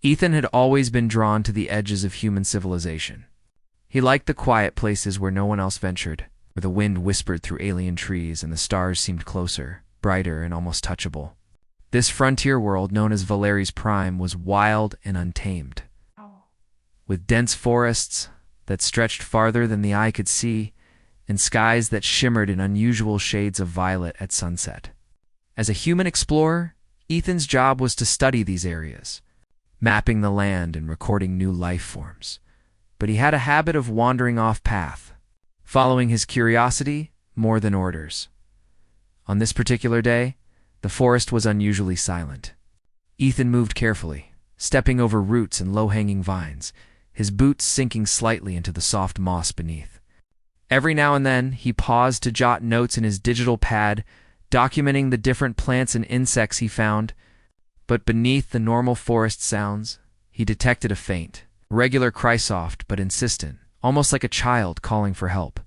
Ethan had always been drawn to the edges of human civilization. He liked the quiet places where no one else ventured, where the wind whispered through alien trees and the stars seemed closer, brighter, and almost touchable. This frontier world, known as Valeri's Prime, was wild and untamed. With dense forests that stretched farther than the eye could see, and skies that shimmered in unusual shades of violet at sunset. As a human explorer, Ethan's job was to study these areas, mapping the land and recording new life forms. But he had a habit of wandering off path, following his curiosity more than orders. On this particular day, the forest was unusually silent. Ethan moved carefully, stepping over roots and low-hanging vines, his boots sinking slightly into the soft moss beneath. Every now and then, he paused to jot notes in his digital pad, documenting the different plants and insects he found. But beneath the normal forest sounds, he detected a faint, regular cry, soft but insistent, almost like a child calling for help.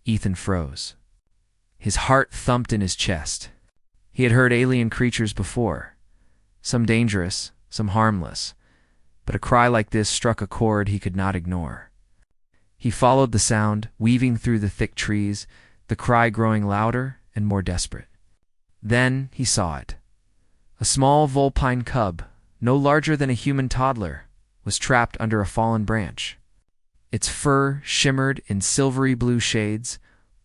Ethan froze. His heart thumped in his chest. He had heard alien creatures before, some dangerous, some harmless, but a cry like this struck a chord he could not ignore. He followed the sound, weaving through the thick trees, the cry growing louder and more desperate. Then he saw it. A small Vulpine cub, no larger than a human toddler, was trapped under a fallen branch. Its fur shimmered in silvery blue shades,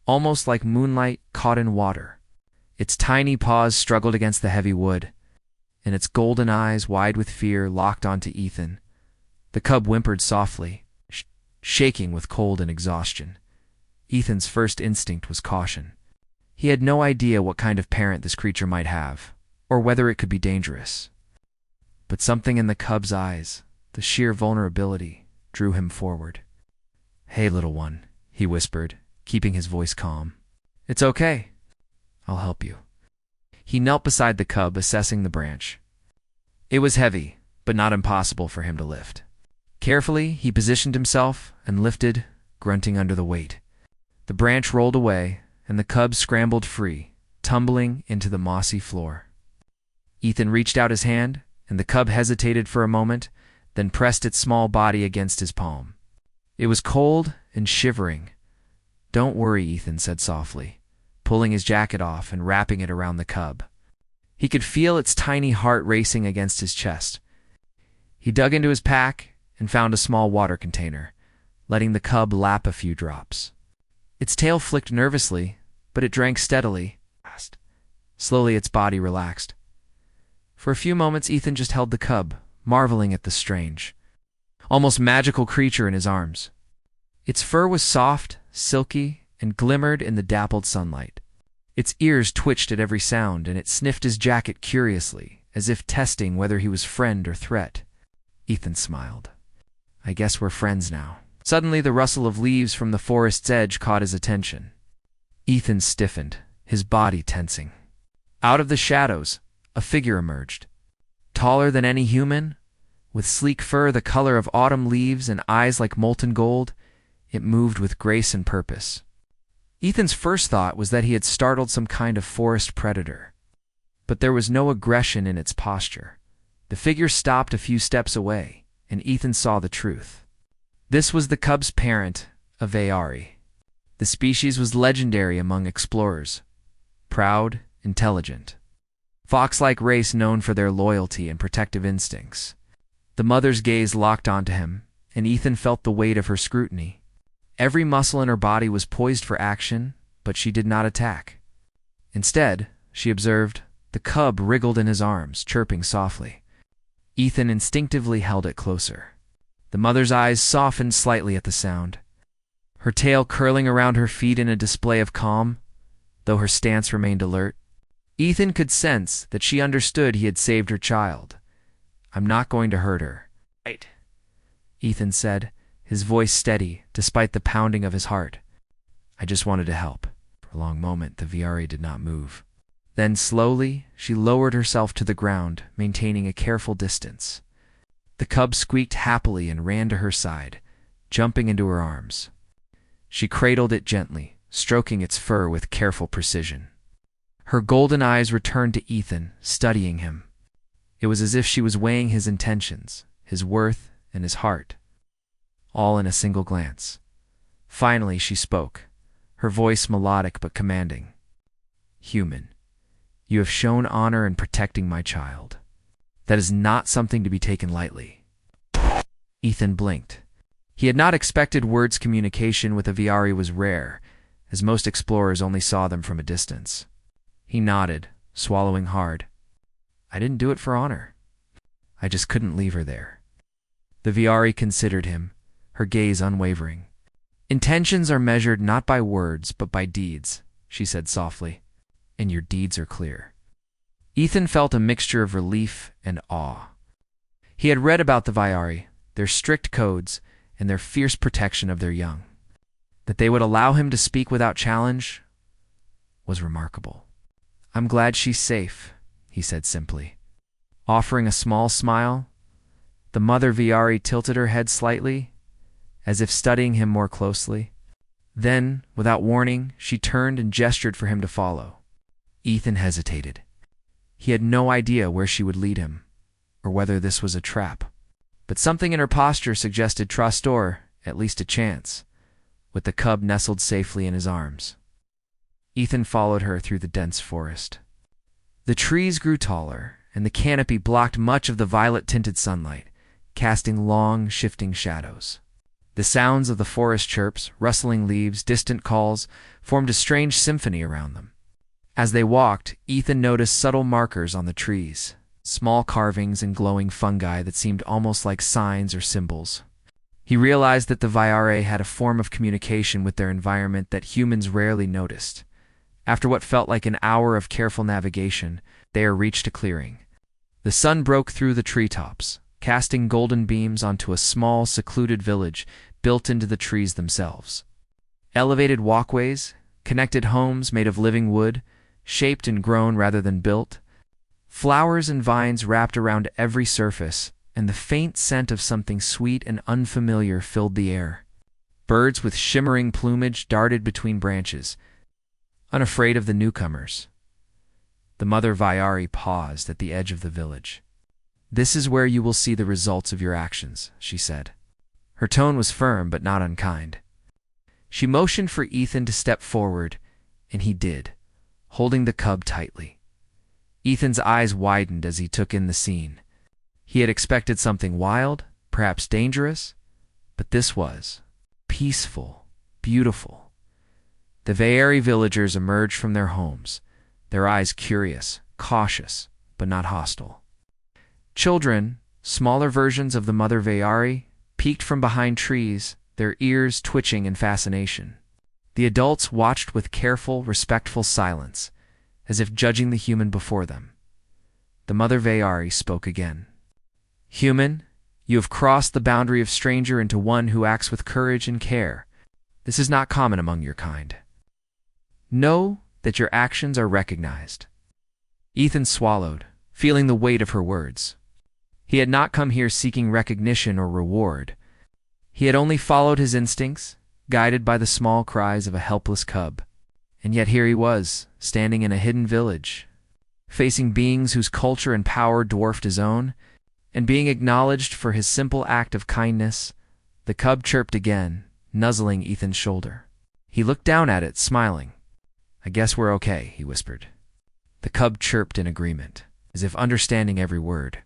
almost like moonlight caught in water. Its tiny paws struggled against the heavy wood, and its golden eyes, wide with fear, locked onto Ethan. The cub whimpered softly, shaking with cold and exhaustion. Ethan's first instinct was caution. He had no idea what kind of parent this creature might have, or whether it could be dangerous. But something in the cub's eyes, the sheer vulnerability, drew him forward. "Hey, little one," he whispered, keeping his voice calm. "It's okay. I'll help you." He knelt beside the cub, assessing the branch. It was heavy, but not impossible for him to lift. Carefully, he positioned himself and lifted, grunting under the weight. The branch rolled away, and the cub scrambled free, tumbling into the mossy floor. Ethan reached out his hand, and the cub hesitated for a moment, then pressed its small body against his palm. It was cold and shivering. "Don't worry," Ethan said softly, pulling his jacket off and wrapping it around the cub. He could feel its tiny heart racing against his chest. He dug into his pack and found a small water container, letting the cub lap a few drops. Its tail flicked nervously, but it drank steadily. Slowly its body relaxed. For a few moments Ethan just held the cub, marveling at the strange, almost magical creature in his arms. Its fur was soft, silky, and glimmered in the dappled sunlight. Its ears twitched at every sound, and it sniffed his jacket curiously, as if testing whether he was friend or threat. Ethan smiled. "I guess we're friends now." Suddenly, the rustle of leaves from the forest's edge caught his attention. Ethan stiffened, his body tensing. Out of the shadows, a figure emerged. Taller than any human, with sleek fur the color of autumn leaves and eyes like molten gold, it moved with grace and purpose. Ethan's first thought was that he had startled some kind of forest predator. But there was no aggression in its posture. The figure stopped a few steps away, and Ethan saw the truth. This was the cub's parent, a Valeri. The species was legendary among explorers. Proud, intelligent. Fox-like race known for their loyalty and protective instincts. The mother's gaze locked onto him, and Ethan felt the weight of her scrutiny. Every muscle in her body was poised for action, but she did not attack. Instead, she observed, the cub wriggled in his arms, chirping softly. Ethan instinctively held it closer. The mother's eyes softened slightly at the sound, her tail curling around her feet in a display of calm, though her stance remained alert. Ethan could sense that she understood he had saved her child. "I'm not going to hurt her." "Right," Ethan said, his voice steady despite the pounding of his heart. "I just wanted to help." For a long moment, the Valeri did not move. Then slowly, she lowered herself to the ground, maintaining a careful distance. The cub squeaked happily and ran to her side, jumping into her arms. She cradled it gently, stroking its fur with careful precision. Her golden eyes returned to Ethan, studying him. It was as if she was weighing his intentions, his worth, and his heart, all in a single glance. Finally, she spoke, her voice melodic but commanding. "Human, you have shown honor in protecting my child. That is not something to be taken lightly." Ethan blinked. He had not expected words communication with a Viari was rare, as most explorers only saw them from a distance. He nodded, swallowing hard. "I didn't do it for honor. I just couldn't leave her there." The Viari considered him, her gaze unwavering. "Intentions are measured not by words, but by deeds," she said softly, "and your deeds are clear." Ethan felt a mixture of relief and awe. He had read about the Viari, their strict codes, and their fierce protection of their young. That they would allow him to speak without challenge was remarkable. "I'm glad she's safe," he said simply. Offering a small smile, the mother Viari tilted her head slightly, as if studying him more closely. Then, without warning, she turned and gestured for him to follow. Ethan hesitated. He had no idea where she would lead him, or whether this was a trap. But something in her posture suggested trust or, at least a chance, with the cub nestled safely in his arms. Ethan followed her through the dense forest. The trees grew taller, and the canopy blocked much of the violet-tinted sunlight, casting long, shifting shadows. The sounds of the forest chirps, rustling leaves, distant calls, formed a strange symphony around them. As they walked, Ethan noticed subtle markers on the trees, small carvings and glowing fungi that seemed almost like signs or symbols. He realized that the Viare had a form of communication with their environment that humans rarely noticed. After what felt like an hour of careful navigation, they reached a clearing. The sun broke through the treetops, casting golden beams onto a small, secluded village built into the trees themselves. Elevated walkways, connected homes made of living wood, shaped and grown rather than built. Flowers and vines wrapped around every surface, and the faint scent of something sweet and unfamiliar filled the air. Birds with shimmering plumage darted between branches, unafraid of the newcomers. The mother Viari paused at the edge of the village. "This is where you will see the results of your actions," she said. Her tone was firm but not unkind. She motioned for Ethan to step forward, and he did, holding the cub tightly. Ethan's eyes widened as he took in the scene. He had expected something wild, perhaps dangerous, but this was peaceful, beautiful. The Viari villagers emerged from their homes, their eyes curious, cautious, but not hostile. Children, smaller versions of the mother Viari, peeked from behind trees, their ears twitching in fascination. The adults watched with careful, respectful silence, as if judging the human before them. The mother Viari spoke again. "Human, you have crossed the boundary of stranger into one who acts with courage and care. This is not common among your kind. Know that your actions are recognized." Ethan swallowed, feeling the weight of her words. He had not come here seeking recognition or reward. He had only followed his instincts, guided by the small cries of a helpless cub. And yet here he was, standing in a hidden village, facing beings whose culture and power dwarfed his own, and being acknowledged for his simple act of kindness. The cub chirped again, nuzzling Ethan's shoulder. He looked down at it, smiling. "I guess we're okay," he whispered. The cub chirped in agreement, as if understanding every word.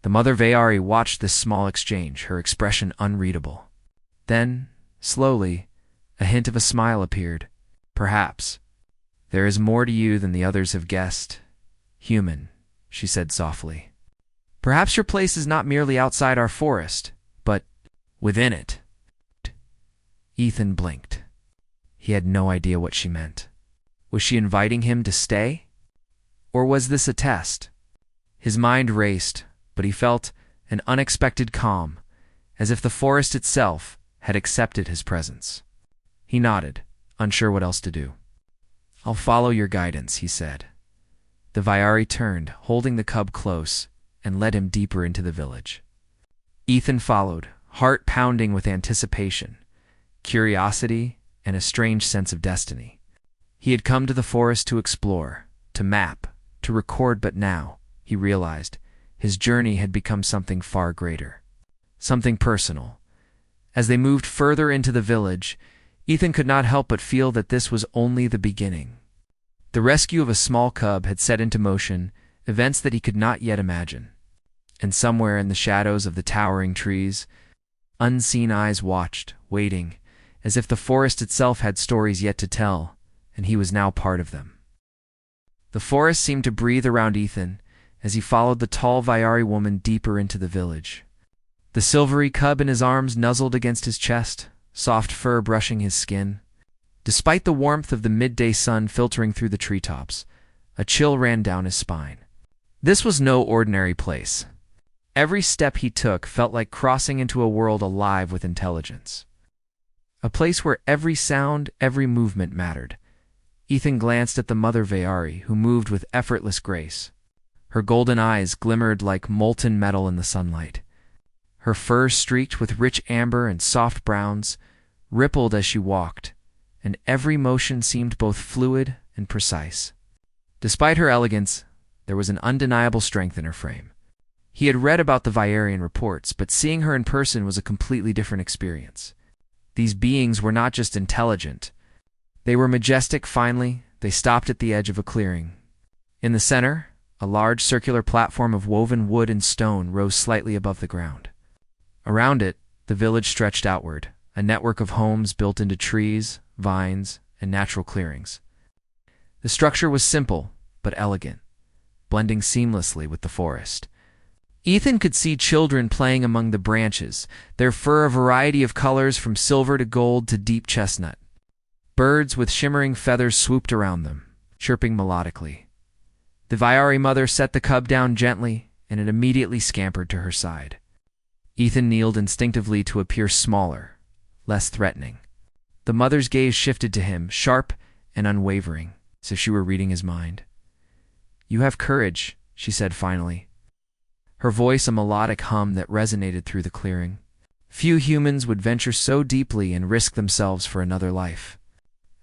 The mother Viari watched this small exchange, her expression unreadable. Then, slowly, a hint of a smile appeared. "Perhaps. There is more to you than the others have guessed. Human," she said softly. "Perhaps your place is not merely outside our forest, but within it." Ethan blinked. He had no idea what she meant. Was she inviting him to stay? Or was this a test? His mind raced, but he felt an unexpected calm, as if the forest itself had accepted his presence. He nodded, unsure what else to do. "I'll follow your guidance," he said. The Viari turned, holding the cub close, and led him deeper into the village. Ethan followed, heart pounding with anticipation, curiosity, and a strange sense of destiny. He had come to the forest to explore, to map, to record, but now, he realized, His journey had become something far greater, something personal. As they moved further into the village, Ethan could not help but feel that this was only the beginning. The rescue of a small cub had set into motion events that he could not yet imagine. And somewhere in the shadows of the towering trees, unseen eyes watched, waiting, as if the forest itself had stories yet to tell, and he was now part of them. The forest seemed to breathe around Ethan as he followed the tall Viari woman deeper into the village. The silvery cub in his arms nuzzled against his chest, soft fur brushing his skin. Despite the warmth of the midday sun filtering through the treetops, a chill ran down his spine. This was no ordinary place. Every step he took felt like crossing into a world alive with intelligence. A place where every sound, every movement mattered. Ethan glanced at the mother Viari, who moved with effortless grace. Her golden eyes glimmered like molten metal in the sunlight. Her fur, streaked with rich amber and soft browns, rippled as she walked, and every motion seemed both fluid and precise. Despite her elegance, there was an undeniable strength in her frame. He had read about the Viarian reports, but seeing her in person was a completely different experience. These beings were not just intelligent. They were majestic. Finally, they stopped at the edge of a clearing. In the center, a large circular platform of woven wood and stone rose slightly above the ground. Around it, the village stretched outward, a network of homes built into trees, vines, and natural clearings. The structure was simple, but elegant, blending seamlessly with the forest. Ethan could see children playing among the branches, their fur a variety of colors from silver to gold to deep chestnut. Birds with shimmering feathers swooped around them, chirping melodically. The Viari mother set the cub down gently, and it immediately scampered to her side. Ethan kneeled instinctively to appear smaller, less threatening. The mother's gaze shifted to him, sharp and unwavering, as if she were reading his mind. "You have courage," she said finally, her voice a melodic hum that resonated through the clearing. Few humans would venture so deeply and risk themselves for another life,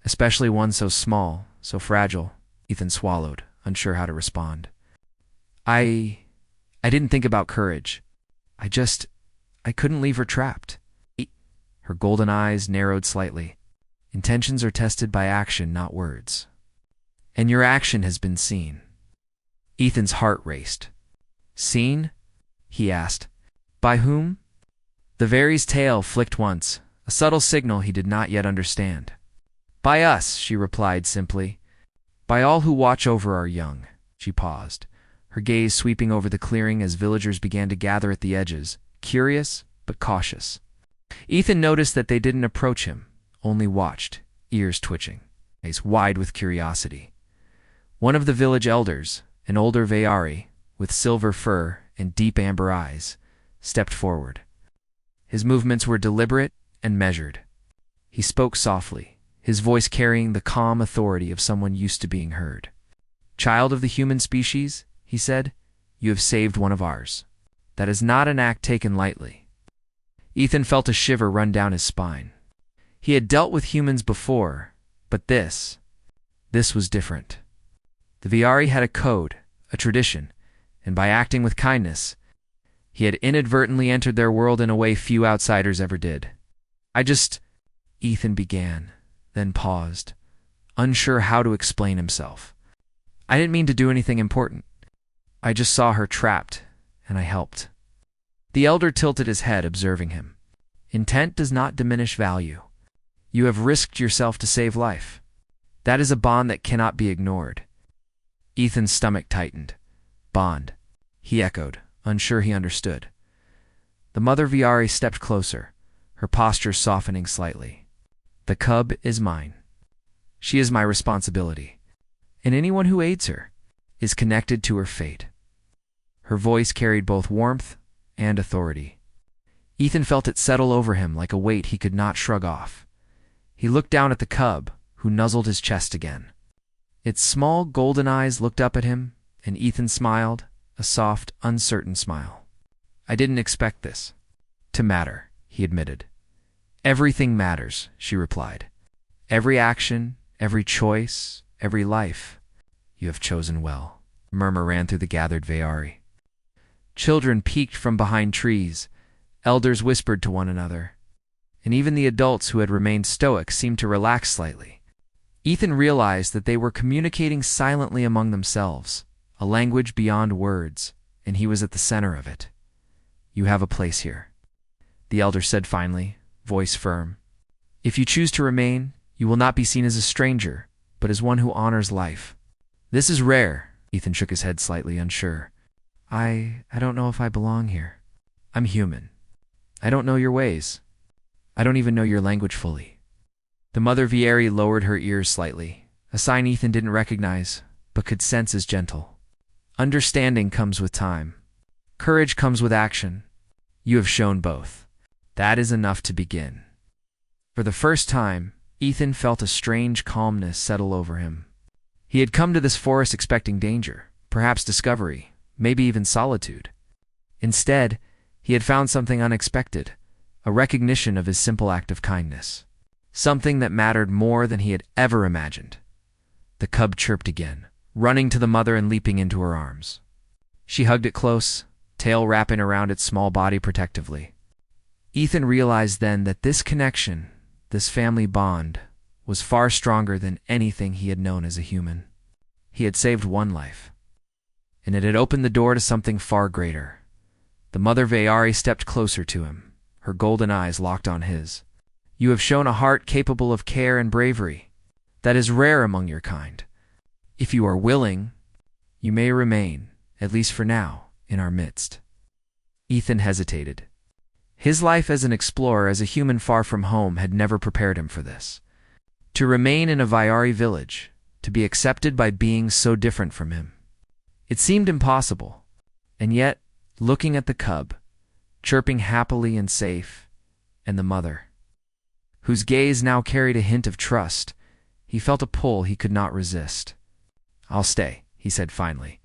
especially one so small, so fragile. Ethan swallowed, unsure how to respond. I didn't think about courage. I couldn't leave her trapped." Her golden eyes narrowed slightly. Intentions are tested by action, not words. "And your action has been seen." Ethan's heart raced. "Seen?" he asked. "By whom?" The Viari's tail flicked once, a subtle signal he did not yet understand. "By us," she replied simply. "By all who watch over our young." She paused, her gaze sweeping over the clearing as villagers began to gather at the edges, curious but cautious. Ethan noticed that they didn't approach him, only watched, ears twitching, eyes wide with curiosity. One of the village elders, an older Viari, with silver fur and deep amber eyes, stepped forward. His movements were deliberate and measured. He spoke softly, his voice carrying the calm authority of someone used to being heard. "Child of the human species," he said, "you have saved one of ours. That is not an act taken lightly." Ethan felt a shiver run down his spine. He had dealt with humans before, but this was different. The Viari had a code, a tradition, and by acting with kindness, he had inadvertently entered their world in a way few outsiders ever did. Ethan began, then paused, unsure how to explain himself. "I didn't mean to do anything important. I just saw her trapped, and I helped." The elder tilted his head, observing him. "Intent does not diminish value. You have risked yourself to save life. That is a bond that cannot be ignored." Ethan's stomach tightened. "Bond," he echoed, unsure he understood. The mother Viari stepped closer, her posture softening slightly. "The cub is mine. She is my responsibility, and anyone who aids her is connected to her fate." Her voice carried both warmth and authority. Ethan felt it settle over him like a weight he could not shrug off. He looked down at the cub, who nuzzled his chest again. Its small golden eyes looked up at him, and Ethan smiled, a soft, uncertain smile. "I didn't expect this to matter," he admitted. "Everything matters," she replied. "Every action, every choice, every life. You have chosen well." A murmur ran through the gathered Viari. Children peeked from behind trees, elders whispered to one another, and even the adults who had remained stoic seemed to relax slightly. Ethan realized that they were communicating silently among themselves, a language beyond words, and he was at the center of it. "You have a place here," the elder said finally, voice firm. "If you choose to remain, you will not be seen as a stranger, but as one who honors life." "This is rare," Ethan shook his head slightly unsure. I don't know if I belong here. I'm human. I don't know your ways. I don't even know your language fully." The Mother Vieri lowered her ears slightly, a sign Ethan didn't recognize, but could sense as gentle. "Understanding comes with time. Courage comes with action. You have shown both. That is enough to begin." For the first time, Ethan felt a strange calmness settle over him. He had come to this forest expecting danger, perhaps discovery, maybe even solitude. Instead, he had found something unexpected, a recognition of his simple act of kindness. Something that mattered more than he had ever imagined. The cub chirped again, running to the mother and leaping into her arms. She hugged it close, tail wrapping around its small body protectively. Ethan realized then that this connection, this family bond, was far stronger than anything he had known as a human. He had saved one life, and it had opened the door to something far greater. The Mother Vieri stepped closer to him, her golden eyes locked on his. "You have shown a heart capable of care and bravery. That is rare among your kind. If you are willing, you may remain, at least for now, in our midst." Ethan hesitated. His life as an explorer, as a human far from home, had never prepared him for this. To remain in a Vieri village, to be accepted by beings so different from him. It seemed impossible, and yet, looking at the cub, chirping happily and safe, and the mother, whose gaze now carried a hint of trust, he felt a pull he could not resist. "I'll stay," he said finally,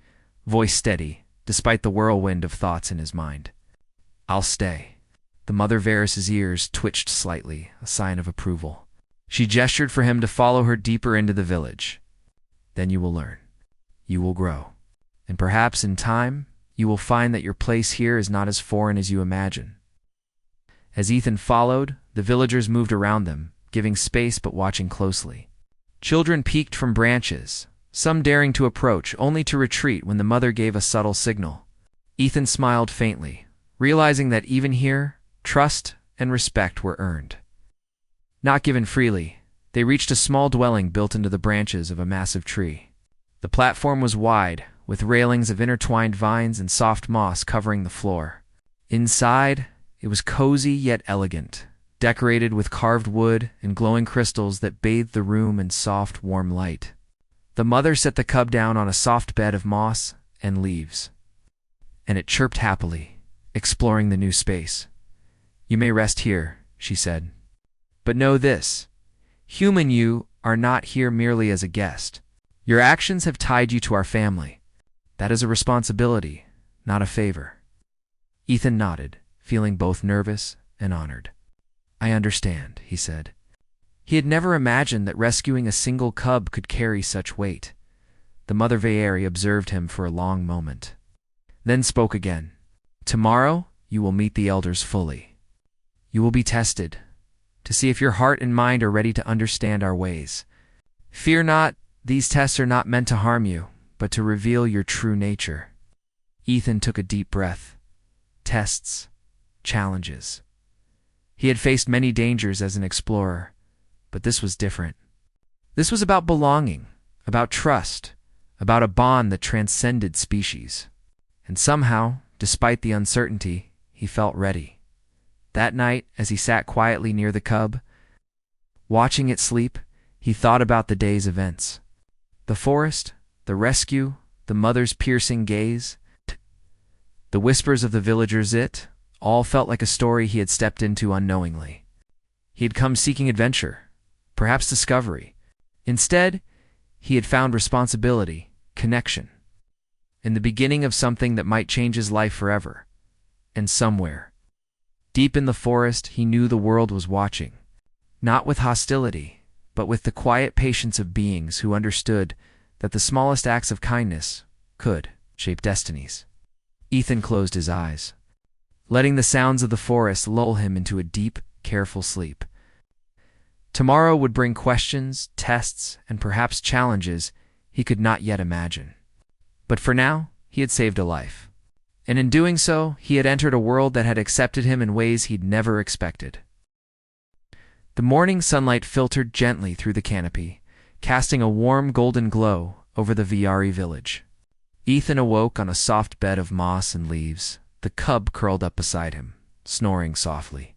voice steady, despite the whirlwind of thoughts in his mind. "I'll stay." The Mother Varus's ears twitched slightly, a sign of approval. She gestured for him to follow her deeper into the village. "Then you will learn. You will grow. And perhaps in time, you will find that your place here is not as foreign as you imagine." As Ethan followed, the villagers moved around them, giving space but watching closely. Children peeked from branches, some daring to approach, only to retreat when the mother gave a subtle signal. Ethan smiled faintly, realizing that even here, trust and respect were earned. Not given freely, they reached a small dwelling built into the branches of a massive tree. The platform was wide, with railings of intertwined vines and soft moss covering the floor. Inside, it was cozy yet elegant, decorated with carved wood and glowing crystals that bathed the room in soft, warm light. The mother set the cub down on a soft bed of moss and leaves, and it chirped happily, exploring the new space. "You may rest here," she said. "But know this, human, you are not here merely as a guest. Your actions have tied you to our family. That is a responsibility, not a favor." Ethan nodded, feeling both nervous and honored. "I understand," he said. He had never imagined that rescuing a single cub could carry such weight. The Mother Vieri observed him for a long moment, then spoke again. "Tomorrow, you will meet the elders fully. You will be tested, to see if your heart and mind are ready to understand our ways. Fear not, these tests are not meant to harm you, but to reveal your true nature." Ethan took a deep breath. Tests, challenges. He had faced many dangers as an explorer, but this was different. This was about belonging, about trust, about a bond that transcended species. And somehow, despite the uncertainty, he felt ready. That night, as he sat quietly near the cub, watching it sleep, he thought about the day's events. The forest, the rescue, the mother's piercing gaze, the whispers of the villagers, it all felt like a story he had stepped into unknowingly. He had come seeking adventure, perhaps discovery. Instead, he had found responsibility, connection, and the beginning of something that might change his life forever. And somewhere, deep in the forest, he knew the world was watching, not with hostility, but with the quiet patience of beings who understood that the smallest acts of kindness could shape destinies. Ethan closed his eyes, letting the sounds of the forest lull him into a deep, careful sleep. Tomorrow would bring questions, tests, and perhaps challenges he could not yet imagine. But for now, he had saved a life. And in doing so, he had entered a world that had accepted him in ways he'd never expected. The morning sunlight filtered gently through the canopy, casting a warm golden glow over the Viari village. Ethan awoke on a soft bed of moss and leaves, the cub curled up beside him, snoring softly.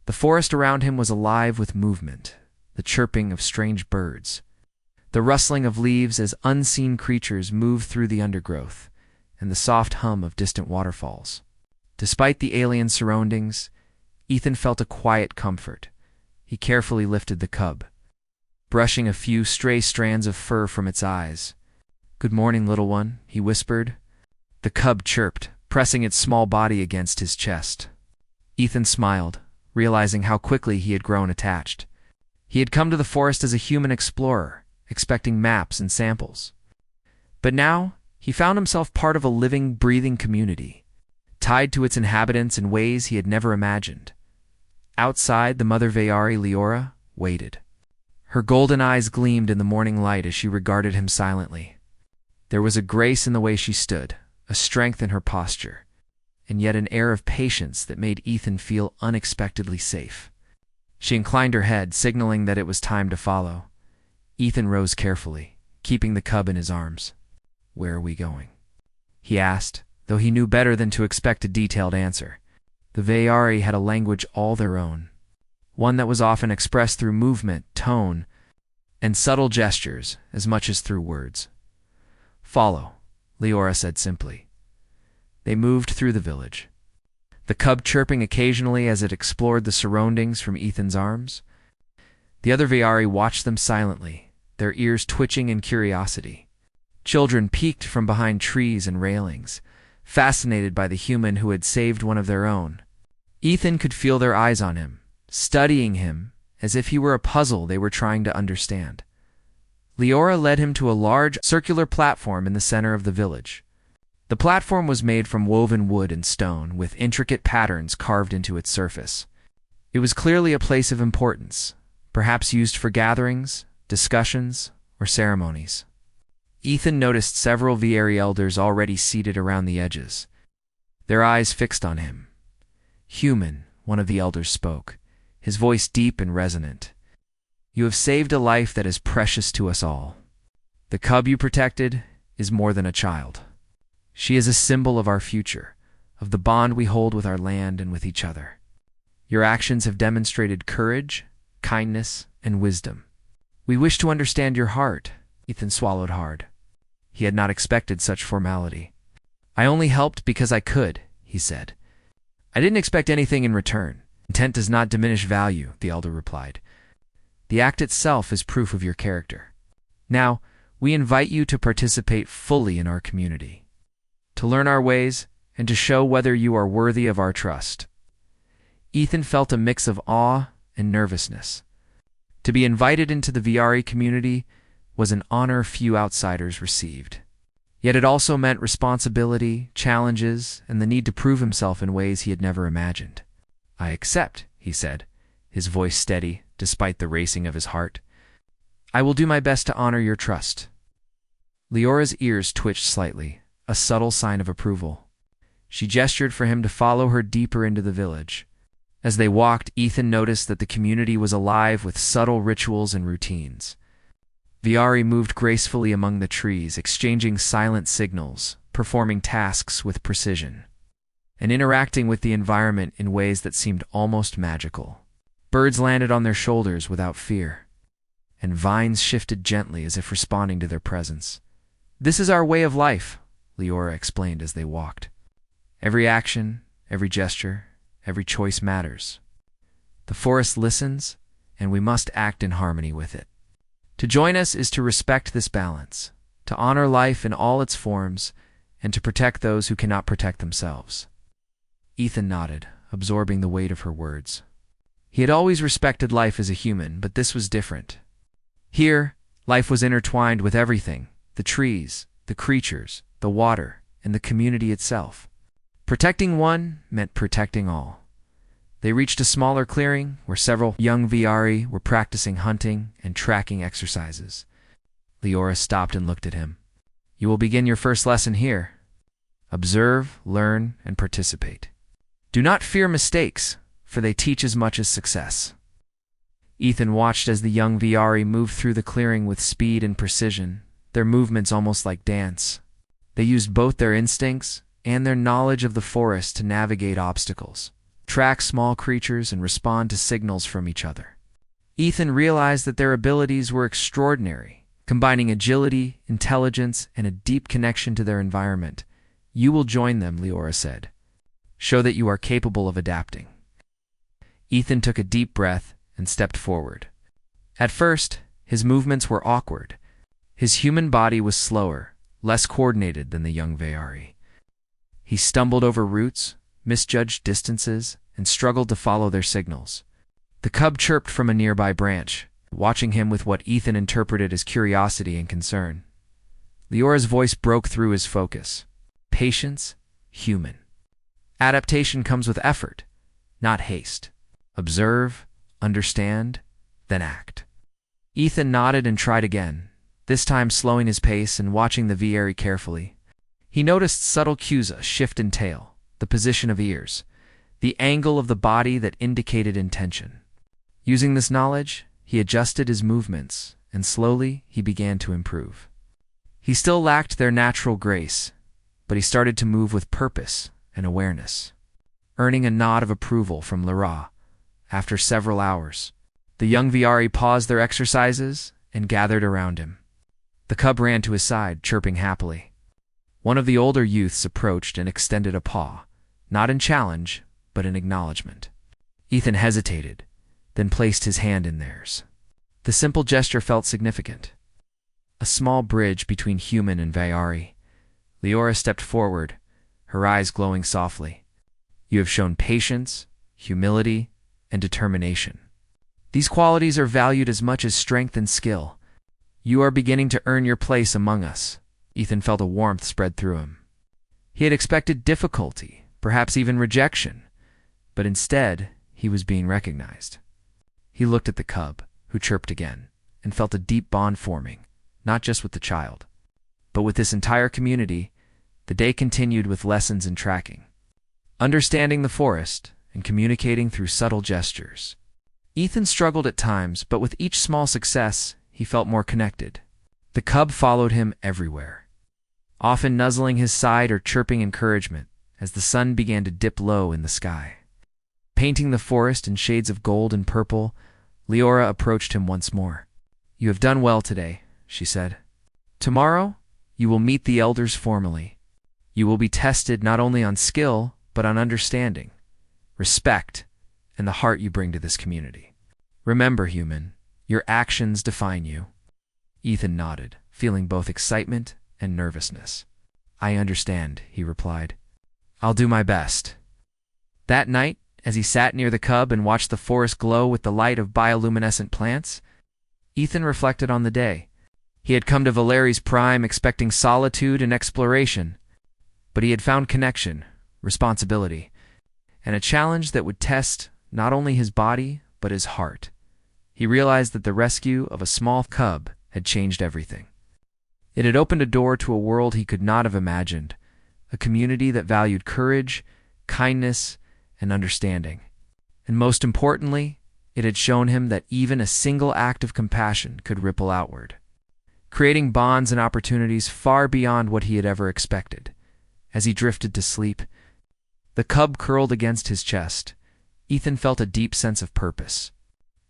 The forest around him was alive with movement, the chirping of strange birds, the rustling of leaves as unseen creatures moved through the undergrowth, and the soft hum of distant waterfalls. Despite the alien surroundings, Ethan felt a quiet comfort. He carefully lifted the cub, brushing a few stray strands of fur from its eyes. "Good morning, little one," he whispered. The cub chirped, pressing its small body against his chest. Ethan smiled, realizing how quickly he had grown attached. He had come to the forest as a human explorer, expecting maps and samples. But now, he found himself part of a living, breathing community, tied to its inhabitants in ways he had never imagined. Outside, the mother Viari, Leora, waited. Her golden eyes gleamed in the morning light as she regarded him silently. There was a grace in the way she stood, a strength in her posture, and yet an air of patience that made Ethan feel unexpectedly safe. She inclined her head, signaling that it was time to follow. Ethan rose carefully, keeping the cub in his arms. "Where are we going?" he asked, though he knew better than to expect a detailed answer. The Viari had a language all their own, one that was often expressed through movement, tone, and subtle gestures as much as through words. "Follow," Leora said simply. They moved through the village, the cub chirping occasionally as it explored the surroundings from Ethan's arms. The other Viari watched them silently, their ears twitching in curiosity. Children peeked from behind trees and railings, fascinated by the human who had saved one of their own. Ethan could feel their eyes on him, studying him as if he were a puzzle they were trying to understand. Leora led him to a large, circular platform in the center of the village. The platform was made from woven wood and stone, with intricate patterns carved into its surface. It was clearly a place of importance, perhaps used for gatherings, discussions, or ceremonies. Ethan noticed several Viari elders already seated around the edges, their eyes fixed on him. "Human," one of the elders spoke, his voice deep and resonant. "You have saved a life that is precious to us all. The cub you protected is more than a child. She is a symbol of our future, of the bond we hold with our land and with each other. Your actions have demonstrated courage, kindness, and wisdom. We wish to understand your heart." Ethan swallowed hard. He had not expected such formality. "I only helped because I could," he said. "I didn't expect anything in return. Intent does not diminish value," the elder replied. "The act itself is proof of your character. Now, we invite you to participate fully in our community, to learn our ways, and to show whether you are worthy of our trust." Ethan felt a mix of awe and nervousness. To be invited into the Viari community was an honor few outsiders received. Yet it also meant responsibility, challenges, and the need to prove himself in ways he had never imagined. "I accept," he said, his voice steady despite the racing of his heart. "I will do my best to honor your trust." Leora's ears twitched slightly, a subtle sign of approval. She gestured for him to follow her deeper into the village. As they walked, Ethan noticed that the community was alive with subtle rituals and routines. Viari moved gracefully among the trees, exchanging silent signals, performing tasks with precision, and interacting with the environment in ways that seemed almost magical. Birds landed on their shoulders without fear, and vines shifted gently as if responding to their presence. "This is our way of life," Leora explained as they walked. "Every action, every gesture, every choice matters. The forest listens, and we must act in harmony with it. To join us is to respect this balance, to honor life in all its forms, and to protect those who cannot protect themselves." Ethan nodded, absorbing the weight of her words. He had always respected life as a human, but this was different. Here, life was intertwined with everything: the trees, the creatures, the water, and the community itself. Protecting one meant protecting all. They reached a smaller clearing where several young Viari were practicing hunting and tracking exercises. Leora stopped and looked at him. You will begin your first lesson here. Observe, learn, and participate. Do not fear mistakes, for they teach as much as success. Ethan watched as the young Viari moved through the clearing with speed and precision, their movements almost like dance. They used both their instincts and their knowledge of the forest to navigate obstacles, track small creatures, and respond to signals from each other. Ethan realized that their abilities were extraordinary, combining agility, intelligence, and a deep connection to their environment. You will join them, Leora said. Show that you are capable of adapting. Ethan took a deep breath and stepped forward. At first, his movements were awkward. His human body was slower, less coordinated than the young Viari. He stumbled over roots, misjudged distances, and struggled to follow their signals. The cub chirped from a nearby branch, watching him with what Ethan interpreted as curiosity and concern. Leora's voice broke through his focus. Patience, human. Adaptation comes with effort, not haste. Observe, understand, then act. Ethan nodded and tried again, this time slowing his pace and watching the Viari carefully. He noticed subtle cues: a shift in tail, the position of ears, the angle of the body that indicated intention. Using this knowledge, he adjusted his movements, and slowly he began to improve. He still lacked their natural grace, but he started to move with purpose and awareness, earning a nod of approval from Lara. After several hours, the young Viari paused their exercises and gathered around him. The cub ran to his side, chirping happily. One of the older youths approached and extended a paw, not in challenge, but in acknowledgement. Ethan hesitated, then placed his hand in theirs. The simple gesture felt significant. A small bridge between human and Viari. Leora stepped forward, her eyes glowing softly. You have shown patience, humility, and determination. These qualities are valued as much as strength and skill. You are beginning to earn your place among us. Ethan felt a warmth spread through him. He had expected difficulty, perhaps even rejection, but instead he was being recognized. He looked at the cub, who chirped again, and felt a deep bond forming, not just with the child, but with this entire community. The day continued with lessons in tracking, understanding the forest, and communicating through subtle gestures. Ethan struggled at times, but with each small success, he felt more connected. The cub followed him everywhere, often nuzzling his side or chirping encouragement as the sun began to dip low in the sky. Painting the forest in shades of gold and purple, Leora approached him once more. You have done well today, she said. Tomorrow, you will meet the elders formally. You will be tested not only on skill, but on understanding, respect, and the heart you bring to this community. Remember, human, your actions define you. Ethan nodded, feeling both excitement and nervousness. I understand, he replied. I'll do my best. That night, as he sat near the cub and watched the forest glow with the light of bioluminescent plants, Ethan reflected on the day. He had come to Valeri's prime expecting solitude and exploration, but he had found connection, responsibility, and a challenge that would test not only his body, but his heart. He realized that the rescue of a small cub had changed everything. It had opened a door to a world he could not have imagined, a community that valued courage, kindness, and understanding. And most importantly, it had shown him that even a single act of compassion could ripple outward, creating bonds and opportunities far beyond what he had ever expected. As he drifted to sleep, the cub curled against his chest. Ethan felt a deep sense of purpose.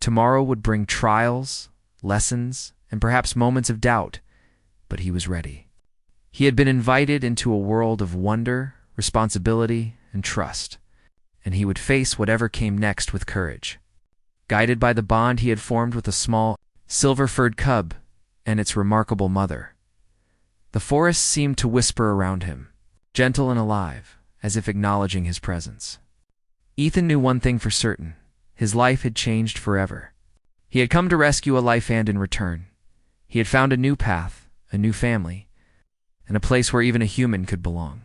Tomorrow would bring trials, lessons, and perhaps moments of doubt, but he was ready. He had been invited into a world of wonder, responsibility, and trust, and he would face whatever came next with courage. Guided by the bond he had formed with a small, silver-furred cub and its remarkable mother, the forest seemed to whisper around him, gentle and alive, as if acknowledging his presence. Ethan knew one thing for certain: his life had changed forever. He had come to rescue a life, and in return, he had found a new path, a new family, and a place where even a human could belong.